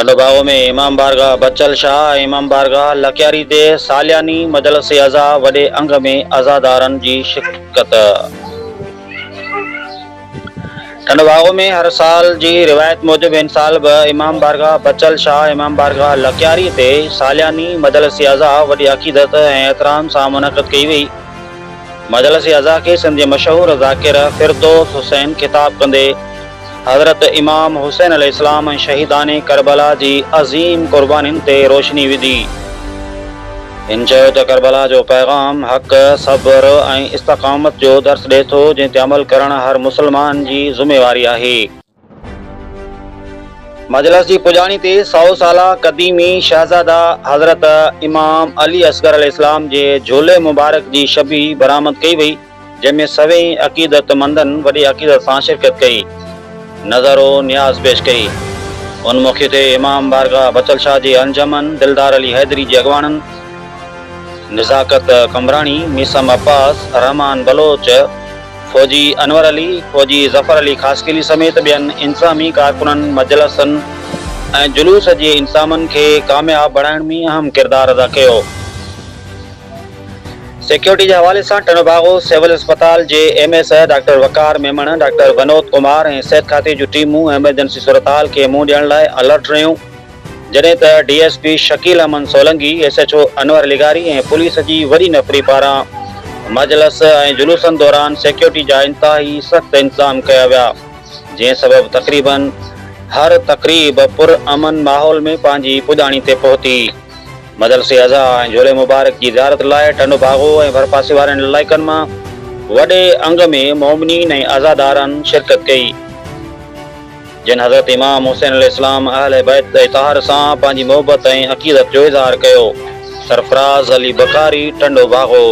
टंडोबागो में इमाम बारगाह बच्चल शाह इमाम बारगाह लकियारी ते सालियानी मजलिस अज़ा वॾे अंग में अज़ादारनि जी शिरकत। टंडोबागो में हर साल जी रिवायत मूजिब इन साल बि इमाम बारगाह बच्चल शाह इमाम बारगाह लकियारी ते सालियानी मजलिस अज़ा वॾी अक़ीदत ऐं एहतराम सां मुनक़द कई वई। मजलिस अज़ा के सिंध जे मशहूर ज़ाकिर फिरदौस हुसैन खिताब कंदे हज़रत इमाम हुसैन अलैहिस्सलाम शहीदान करबला जी अज़ीम क़ुर्बानियुनि ते रोशनी विधी। हिन चयो त करबला जो पैगाम हक़ सब्र ऐं इस्तक़ामत जो दर्स ॾिए थो, जंहिं ते अमल करण हर मुसलमान जी ज़िम्मेवारी आहे। मजलिस जी पुॼाणी ते 100 साला क़दीमी शहज़ादा हज़रत इमाम अली असगर अलैहिस्सलाम जे झोले मुबारक जी शबी बरामद कई वई, जंहिंमें सभई अक़ीदतमंदनि वॾी अक़ीदत सां शिरकत कई, नज़रो नियाज़ पेश कई। उनमुखी थे इमाम बारगाह बच्चल शाह जी अंजमन दिलदार अली हैदरी जी अॻवाननि, निज़ाकत कमरानी, मीसम अब्बास, रहमान बलोच, फौजी अनवर अली, फौजी ज़फ़र अली ख़ासकिली समेत ॿियनि इंतज़ामी कारकुननि मजलिसनि ऐं जुलूस जे इंतज़ामनि खे कामयाब बणाइण में अहम किरदारु अदा कयो। सिक्योरिटी के हवाले से टंडोबागो सिविल अस्पताल जे MS डॉक्टर वकार मेमण, डॉक्टर विनोद कुमार ऐं सेहत खाते जूं टीमूं एमरजेंसी सूरतहाल के मुंहुं ॾियण लाइ अलर्ट रहियूं, जॾहिं त DSP शकील अहमद सोलंकी, SHO अनवर लिगारी ऐं पुलिस जी वॾी नफ़री पारां मजलिस ऐं जुलूसनि दौरान सिक्योरिटी जा इंतहाई सख़्त इंतज़ाम कया विया, जंहिं सबबि तक़रीबन हर तक़रीब पुरअमन माहौल में पंहिंजी पुॼाणी ते पहुती। मजलिस अज़ा ऐं झोले मुबारक की ज़ियारत लाइ टंडोबागो ऐं भरपासे वारनि इलाइक़नि मां वॾे अंग में मोमिनीन ऐं अज़ादारनि शिरकत कई, जिन हज़रत इमाम हुसैन अलैहिस्सलाम अहले बैत इतहार सां पंहिंजी मोहबत ऐं अक़ीदत जो इज़हार कयो। सरफराज़ अली बकारी, टंडोबागो।